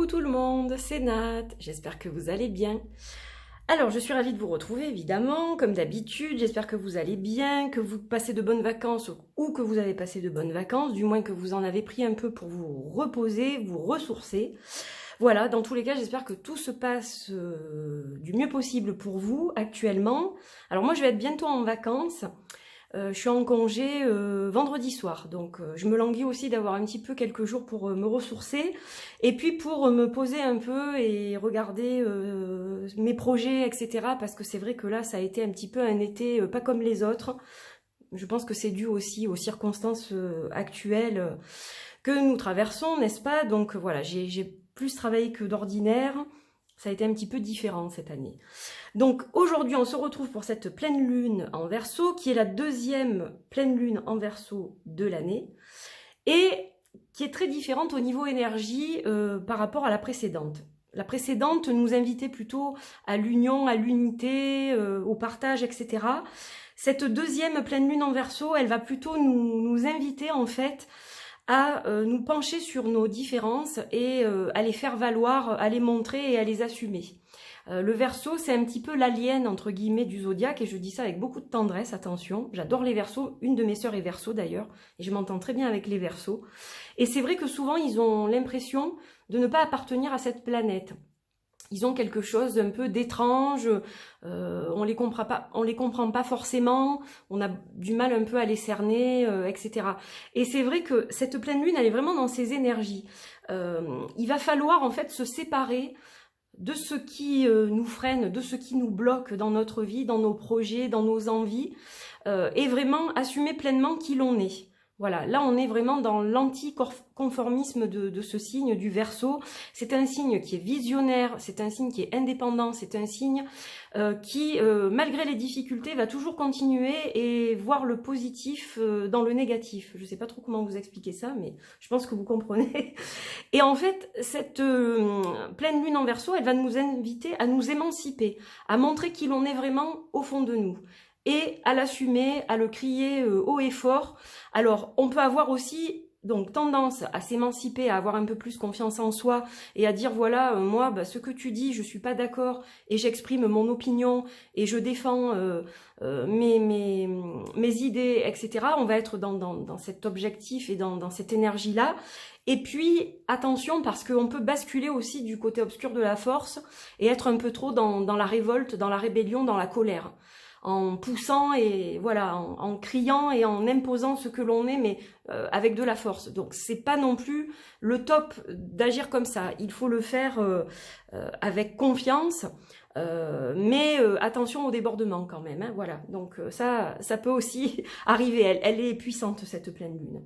Coucou tout le monde, c'est Nat, j'espère que vous allez bien. Alors, je suis ravie de vous retrouver, évidemment, comme d'habitude. J'espère que vous allez bien, que vous passez de bonnes vacances ou que vous avez passé de bonnes vacances, du moins que vous en avez pris un peu pour vous reposer, vous ressourcer. Voilà, dans tous les cas, j'espère que tout se passe du mieux possible pour vous actuellement. Alors moi, je vais être bientôt en vacances. Je suis en congé vendredi soir, donc je me languis aussi d'avoir un petit peu quelques jours pour me ressourcer et puis pour me poser un peu et regarder mes projets, etc. Parce que c'est vrai que là, ça a été un petit peu un été pas comme les autres. Je pense que c'est dû aussi aux circonstances actuelles que nous traversons, n'est-ce pas? Donc voilà, j'ai plus travaillé que d'ordinaire. Ça a été un petit peu différent cette année. Donc aujourd'hui, on se retrouve pour cette pleine lune en Verseau, qui est la deuxième pleine lune en Verseau de l'année, et qui est très différente au niveau énergie par rapport à la précédente. La précédente nous invitait plutôt à l'union, à l'unité, au partage, etc. Cette deuxième pleine lune en Verseau, elle va plutôt nous inviter en fait à nous pencher sur nos différences et à les faire valoir, à les montrer et à les assumer. Le Verseau, c'est un petit peu l'alien entre guillemets du zodiaque, et je dis ça avec beaucoup de tendresse, attention. J'adore les Verseaux, une de mes sœurs est Verseau d'ailleurs, et je m'entends très bien avec les Verseaux. Et c'est vrai que souvent ils ont l'impression de ne pas appartenir à cette planète. Ils ont quelque chose d'un peu d'étrange, on les comprend pas forcément, on a du mal un peu à les cerner, etc. Et c'est vrai que cette pleine lune, elle est vraiment dans ses énergies. Il va falloir en fait se séparer de ce qui nous freine, de ce qui nous bloque dans notre vie, dans nos projets, dans nos envies, et vraiment assumer pleinement qui l'on est. Voilà, là on est vraiment dans l'anticonformisme de ce signe du Verseau. C'est un signe qui est visionnaire, c'est un signe qui est indépendant, c'est un signe qui, malgré les difficultés, va toujours continuer et voir le positif dans le négatif. Je ne sais pas trop comment vous expliquer ça, mais je pense que vous comprenez. Et en fait, cette pleine lune en Verseau, elle va nous inviter à nous émanciper, à montrer qui l'on est vraiment au fond de nous, et à l'assumer, à le crier haut et fort. Alors, on peut avoir aussi donc tendance à s'émanciper, à avoir un peu plus confiance en soi et à dire voilà, moi, ce que tu dis, je suis pas d'accord et j'exprime mon opinion et je défends mes idées, etc. On va être dans cet objectif et dans cette énergie-là. Et puis, attention, parce qu'on peut basculer aussi du côté obscur de la force et être un peu trop dans la révolte, dans la rébellion, dans la colère, en poussant et voilà, en criant et en imposant ce que l'on est, mais avec de la force. Donc c'est pas non plus le top d'agir comme ça. Il faut le faire avec confiance, mais attention au débordement quand même. Hein, voilà. Donc ça peut aussi arriver. Elle est puissante cette pleine lune.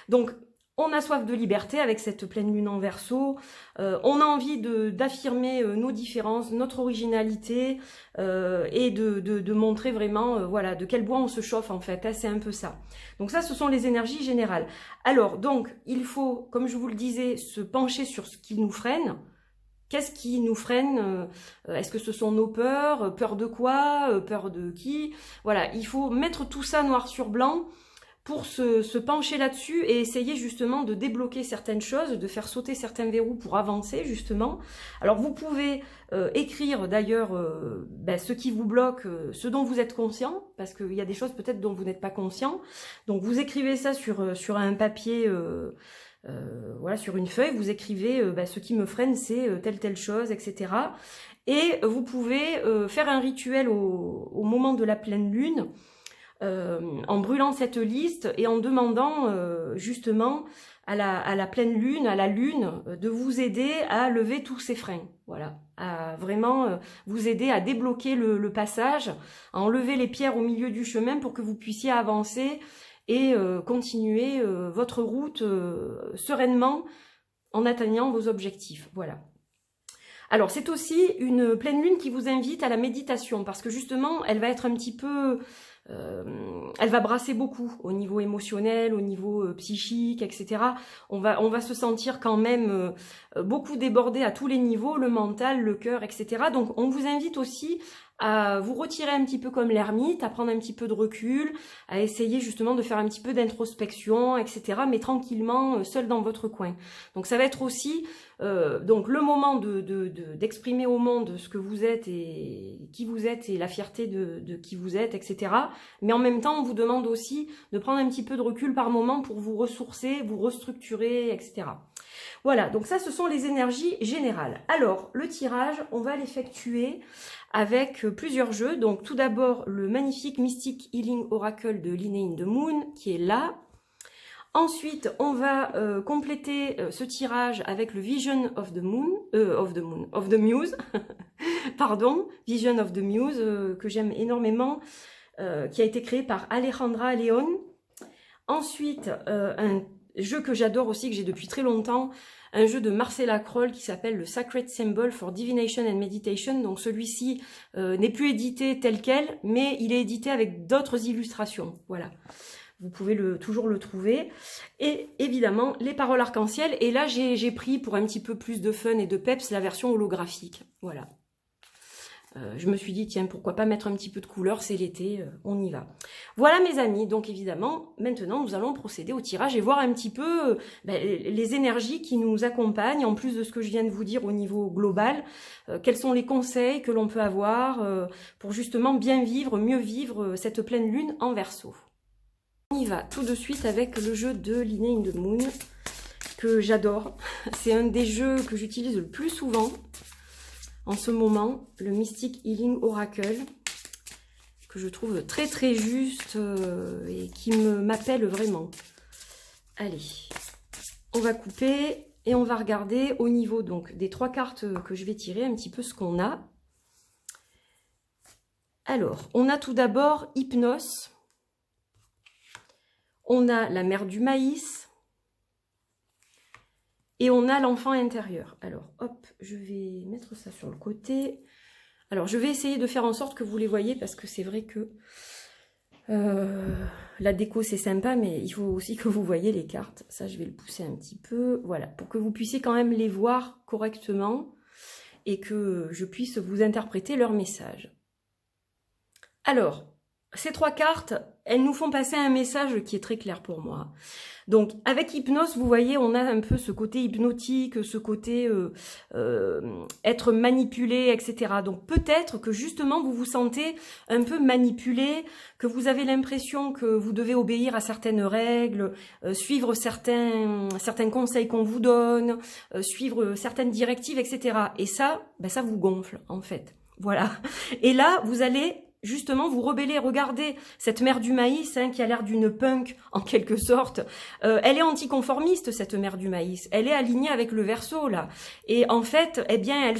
Donc on a soif de liberté avec cette pleine lune en Verseau, on a envie d'affirmer nos différences, notre originalité et de montrer vraiment voilà, de quel bois on se chauffe en fait, hein, c'est un peu ça. Donc ça, ce sont les énergies générales. Alors donc, il faut, comme je vous le disais, se pencher sur ce qui nous freine. Qu'est-ce qui nous freine? Est-ce que ce sont nos peurs? Peur de quoi? Peur de qui? Voilà, il faut mettre tout ça noir sur blanc pour se pencher là-dessus et essayer justement de débloquer certaines choses, de faire sauter certains verrous pour avancer justement. Alors vous pouvez écrire d'ailleurs ce qui vous bloque, ce dont vous êtes conscient, parce qu'il y a des choses peut-être dont vous n'êtes pas conscient. Donc vous écrivez ça sur un papier, voilà, sur une feuille, vous écrivez ce qui me freine c'est telle chose, etc. Et vous pouvez faire un rituel au moment de la pleine lune, en brûlant cette liste et en demandant justement à la pleine lune, à la lune, de vous aider à lever tous ces freins. Voilà, à vraiment vous aider à débloquer le passage, à enlever les pierres au milieu du chemin pour que vous puissiez avancer et continuer votre route sereinement en atteignant vos objectifs. Voilà. Alors, c'est aussi une pleine lune qui vous invite à la méditation, parce que justement, elle va être un petit peu... elle va brasser beaucoup au niveau émotionnel, au niveau psychique, etc. On va se sentir quand même beaucoup débordé à tous les niveaux, le mental, le cœur, etc. Donc, on vous invite aussi à vous retirer un petit peu comme l'ermite, à prendre un petit peu de recul, à essayer justement de faire un petit peu d'introspection, etc. mais tranquillement, seul dans votre coin. Donc ça va être aussi donc le moment d'exprimer au monde ce que vous êtes et qui vous êtes et la fierté de qui vous êtes, etc. Mais en même temps, on vous demande aussi de prendre un petit peu de recul par moment pour vous ressourcer, vous restructurer, etc. Voilà, donc ça, ce sont les énergies générales. Alors, le tirage, on va l'effectuer avec plusieurs jeux. Donc, tout d'abord, le magnifique Mystic Healing Oracle de Linnea in the Moon, qui est là. Ensuite, on va compléter ce tirage avec le Vision of the Muse, pardon, Vision of the Muse, que j'aime énormément, qui a été créé par Alejandra León. Ensuite, un jeu que j'adore aussi, que j'ai depuis très longtemps, un jeu de Marcella Kroll qui s'appelle le Sacred Symbol for Divination and Meditation. Donc celui-ci n'est plus édité tel quel, mais il est édité avec d'autres illustrations. Voilà. Vous pouvez toujours le trouver. Et évidemment, les paroles arc-en-ciel. Et là, j'ai pris, pour un petit peu plus de fun et de peps, la version holographique. Voilà. Je me suis dit, tiens, pourquoi pas mettre un petit peu de couleur, c'est l'été, on y va. Voilà mes amis, donc évidemment, maintenant nous allons procéder au tirage et voir un petit peu les énergies qui nous accompagnent, en plus de ce que je viens de vous dire au niveau global, quels sont les conseils que l'on peut avoir pour justement bien vivre, mieux vivre cette pleine lune en Verseau. On y va tout de suite avec le jeu de Linnea in the Moon, que j'adore. C'est un des jeux que j'utilise le plus souvent en ce moment, le Mystic Healing Oracle, que je trouve très très juste et qui m'appelle vraiment. Allez, on va couper et on va regarder au niveau donc des 3 cartes que je vais tirer un petit peu ce qu'on a. Alors, on a tout d'abord Hypnos. On a la mère du maïs et on a l'enfant intérieur. Alors, hop, je vais mettre ça sur le côté. Alors, je vais essayer de faire en sorte que vous les voyez parce que c'est vrai que la déco, c'est sympa, mais il faut aussi que vous voyez les cartes. Ça, je vais le pousser un petit peu, voilà, pour que vous puissiez quand même les voir correctement et que je puisse vous interpréter leur message. Alors, ces 3 cartes, elles nous font passer un message qui est très clair pour moi. Donc, avec Hypnos, vous voyez, on a un peu ce côté hypnotique, ce côté être manipulé, etc. Donc, peut-être que justement, vous vous sentez un peu manipulé, que vous avez l'impression que vous devez obéir à certaines règles, suivre certains conseils qu'on vous donne, suivre certaines directives, etc. Et ça, ben, ça vous gonfle, en fait. Voilà. Et là, vous allez justement vous rebeller. Regardez cette mère du maïs qui a l'air d'une punk en quelque sorte. Elle est anticonformiste, cette mère du maïs. Elle est alignée avec le Verseau là. Et en fait, eh bien, elle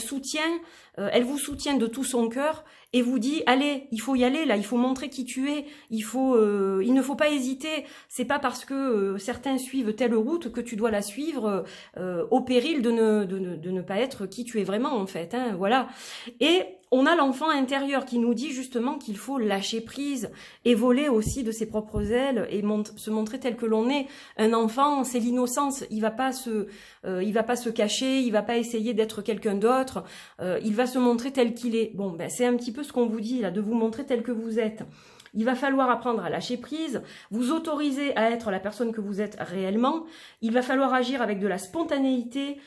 vous soutient de tout son cœur et vous dit allez, il faut y aller là, il faut montrer qui tu es, il ne faut pas hésiter. C'est pas parce que certains suivent telle route que tu dois la suivre au péril de ne pas être qui tu es vraiment en fait. Hein, voilà. Et on a l'enfant intérieur qui nous dit justement qu'il faut lâcher prise et voler aussi de ses propres ailes et se montrer tel que l'on est. Un enfant, c'est l'innocence. Il va pas se cacher, il va pas essayer d'être quelqu'un d'autre. Il va se montrer tel qu'il est. Bon, ben c'est un petit peu ce qu'on vous dit là, de vous montrer tel que vous êtes. Il va falloir apprendre à lâcher prise, vous autoriser à être la personne que vous êtes réellement. Il va falloir agir avec de la spontanéité,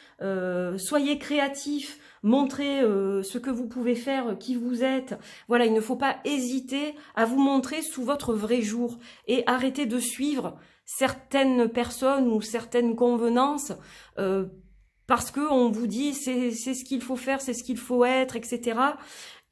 soyez créatif, montrez ce que vous pouvez faire, qui vous êtes. Voilà, il ne faut pas hésiter à vous montrer sous votre vrai jour et arrêter de suivre certaines personnes ou certaines convenances parce qu'on vous dit c'est ce qu'il faut faire, c'est ce qu'il faut être, etc.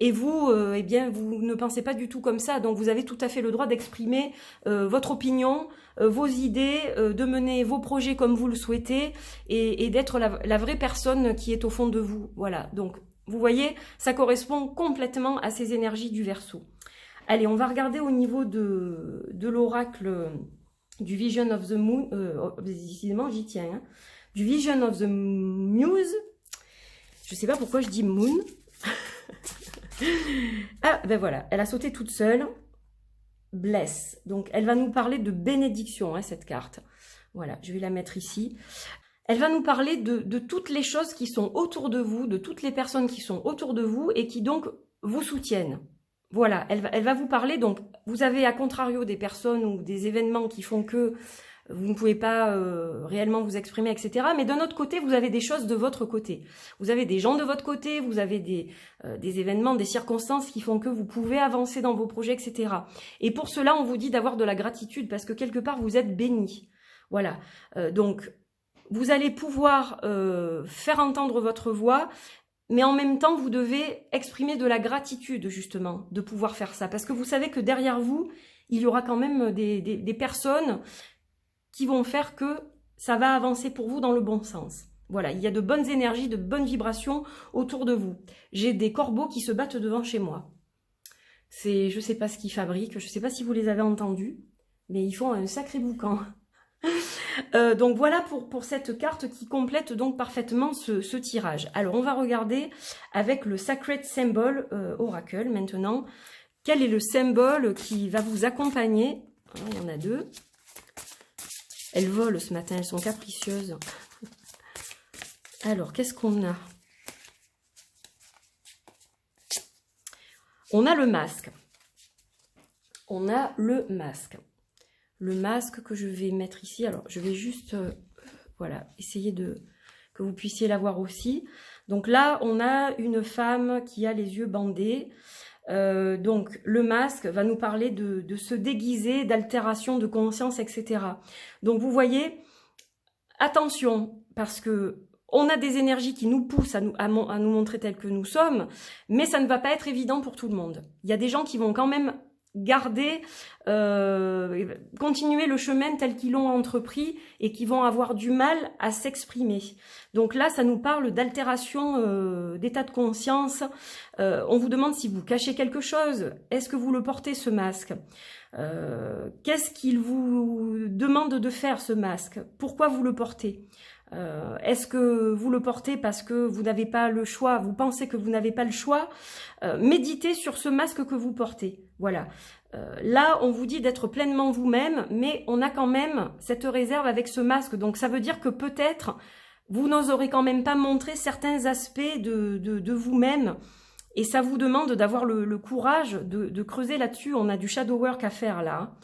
Et vous, eh bien, vous ne pensez pas du tout comme ça. Donc, vous avez tout à fait le droit d'exprimer votre opinion, vos idées, de mener vos projets comme vous le souhaitez et d'être la vraie personne qui est au fond de vous. Voilà. Donc, vous voyez, ça correspond complètement à ces énergies du Verseau. Allez, on va regarder au niveau de l'oracle du Vision of the Moon. Décidément, j'y tiens. Hein, du Vision of the Muse. Je ne sais pas pourquoi je dis Moon. Ah, ben voilà, elle a sauté toute seule. Bless. Donc, elle va nous parler de bénédiction, hein, cette carte. Voilà, je vais la mettre ici. Elle va nous parler de toutes les choses qui sont autour de vous, de toutes les personnes qui sont autour de vous et qui donc vous soutiennent. Voilà, elle va vous parler. Donc, vous avez à contrario des personnes ou des événements qui font que vous ne pouvez pas réellement vous exprimer, etc. Mais d'un autre côté, vous avez des choses de votre côté. Vous avez des gens de votre côté, vous avez des événements, des circonstances qui font que vous pouvez avancer dans vos projets, etc. Et pour cela, on vous dit d'avoir de la gratitude parce que quelque part, vous êtes béni. Voilà. Donc, vous allez pouvoir faire entendre votre voix. Mais en même temps, vous devez exprimer de la gratitude, justement, de pouvoir faire ça. Parce que vous savez que derrière vous, il y aura quand même des personnes qui vont faire que ça va avancer pour vous dans le bon sens. Voilà, il y a de bonnes énergies, de bonnes vibrations autour de vous. J'ai des corbeaux qui se battent devant chez moi. Je ne sais pas ce qu'ils fabriquent, je ne sais pas si vous les avez entendus, mais ils font un sacré boucan. Donc voilà pour cette carte qui complète donc parfaitement ce tirage. Alors on va regarder avec le Sacred Symbol Oracle maintenant. Quel est le symbole qui va vous accompagner? Il y en a deux. Elles volent ce matin, elles sont capricieuses. Alors qu'est-ce qu'on a? On a le masque. On a le masque. Le masque que je vais mettre ici. Alors, je vais juste, voilà, essayer que vous puissiez la voir aussi. Donc là, on a une femme qui a les yeux bandés. Donc, le masque va nous parler de se déguiser, d'altération de conscience, etc. Donc, vous voyez, attention, parce que on a des énergies qui nous poussent à nous montrer tels que nous sommes, mais ça ne va pas être évident pour tout le monde. Il y a des gens qui vont quand même garder, continuer le chemin tel qu'ils l'ont entrepris et qui vont avoir du mal à s'exprimer. Donc là, ça nous parle d'altération d'état de conscience. On vous demande si vous cachez quelque chose. Est-ce que vous le portez, ce masque? Qu'est-ce qu'il vous demande de faire, ce masque? Pourquoi vous le portez? Est-ce que vous le portez parce que vous n'avez pas le choix? Vous pensez que vous n'avez pas le choix? Méditez sur ce masque que vous portez. Voilà. Là, on vous dit d'être pleinement vous-même, mais on a quand même cette réserve avec ce masque. Donc, ça veut dire que peut-être, vous n'oserez quand même pas montrer certains aspects de vous-même. Et ça vous demande d'avoir le courage de creuser là-dessus. On a du shadow work à faire là.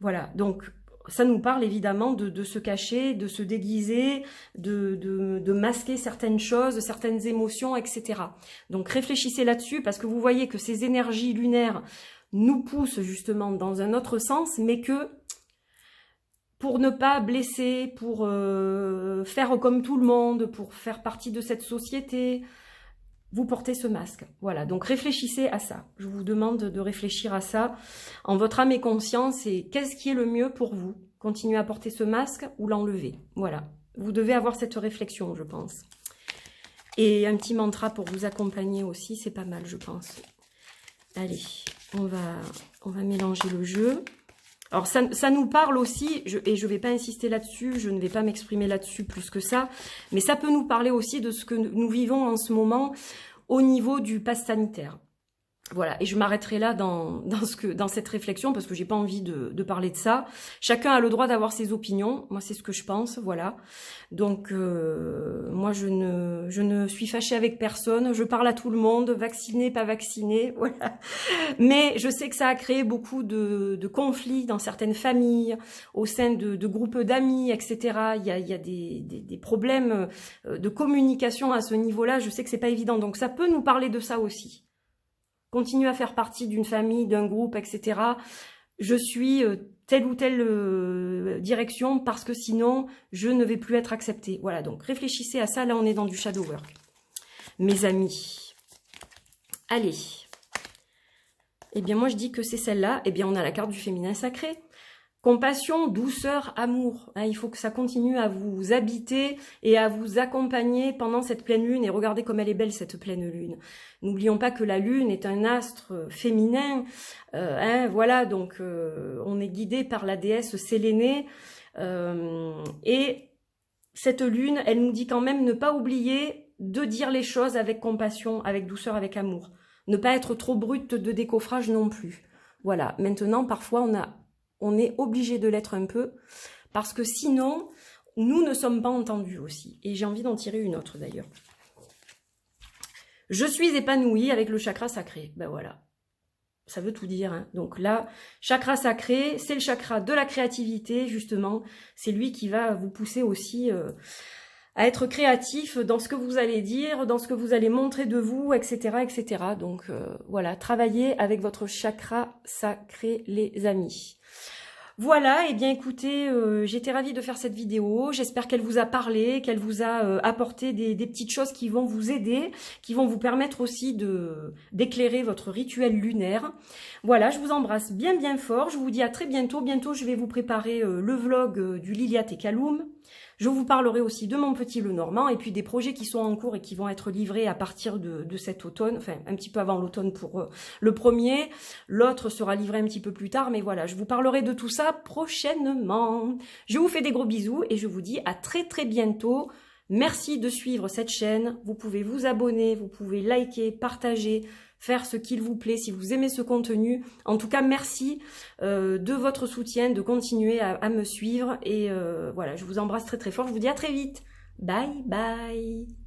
Voilà. Donc, ça nous parle évidemment de se cacher, de se déguiser, de masquer certaines choses, certaines émotions, etc. Donc réfléchissez là-dessus parce que vous voyez que ces énergies lunaires nous poussent justement dans un autre sens, mais que pour ne pas blesser, pour faire comme tout le monde, pour faire partie de cette société, vous portez ce masque. Voilà, donc réfléchissez à ça. Je vous demande de réfléchir à ça en votre âme et conscience et qu'est-ce qui est le mieux pour vous? Continuer à porter ce masque ou l'enlever? Voilà, vous devez avoir cette réflexion, je pense. Et un petit mantra pour vous accompagner aussi, c'est pas mal, je pense. Allez, on va mélanger le jeu. Alors, ça nous parle aussi, et je ne vais pas insister là-dessus, je ne vais pas m'exprimer là-dessus plus que ça, mais ça peut nous parler aussi de ce que nous vivons en ce moment au niveau du pass sanitaire. Voilà, et je m'arrêterai là dans cette réflexion parce que j'ai pas envie de parler de ça. Chacun a le droit d'avoir ses opinions, moi c'est ce que je pense, voilà. Donc moi je ne suis fâchée avec personne, je parle à tout le monde, vacciné, pas vacciné, voilà. Mais je sais que ça a créé beaucoup de conflits dans certaines familles, au sein de groupes d'amis, etc. Il y a des problèmes de communication à ce niveau-là, je sais que c'est pas évident, donc ça peut nous parler de ça aussi. Continuer à faire partie d'une famille, d'un groupe, etc. Je suis telle ou telle direction parce que sinon, je ne vais plus être acceptée. Voilà, donc réfléchissez à ça. Là, on est dans du shadow work. Mes amis. Allez. Eh bien, moi, je dis que c'est celle-là. Eh bien, on a la carte du féminin sacré. Compassion, douceur, amour. Hein, il faut que ça continue à vous habiter et à vous accompagner pendant cette pleine lune. Et regardez comme elle est belle, cette pleine lune. N'oublions pas que la lune est un astre féminin. Voilà, donc on est guidé par la déesse Sélénée. Et cette lune, elle nous dit quand même ne pas oublier de dire les choses avec compassion, avec douceur, avec amour. Ne pas être trop brute de décoffrage non plus. Voilà, maintenant, parfois, on est obligé de l'être un peu, parce que sinon, nous ne sommes pas entendus aussi. Et j'ai envie d'en tirer une autre d'ailleurs. Je suis épanouie avec le chakra sacré. Ben voilà. Ça veut tout dire. Hein. Donc là, chakra sacré, c'est le chakra de la créativité, justement. C'est lui qui va vous pousser aussi à être créatif dans ce que vous allez dire, dans ce que vous allez montrer de vous, etc. etc. Donc voilà, travaillez avec votre chakra sacré, les amis. Voilà, et bien écoutez, j'étais ravie de faire cette vidéo, j'espère qu'elle vous a parlé, qu'elle vous a apporté des petites choses qui vont vous aider, qui vont vous permettre aussi d'éclairer votre rituel lunaire. Voilà, je vous embrasse bien bien fort, je vous dis à très bientôt. Bientôt je vais vous préparer le vlog du Liliat et Kaloum. Je vous parlerai aussi de mon petit Lenormand et puis des projets qui sont en cours et qui vont être livrés à partir de cet automne, enfin un petit peu avant l'automne pour le premier. L'autre sera livré un petit peu plus tard, mais voilà, je vous parlerai de tout ça prochainement. Je vous fais des gros bisous et je vous dis à très très bientôt. Merci de suivre cette chaîne. Vous pouvez vous abonner, vous pouvez liker, partager, faire ce qu'il vous plaît si vous aimez ce contenu. En tout cas, merci de votre soutien, de continuer à me suivre. Et voilà, je vous embrasse très très fort. Je vous dis à très vite. Bye bye.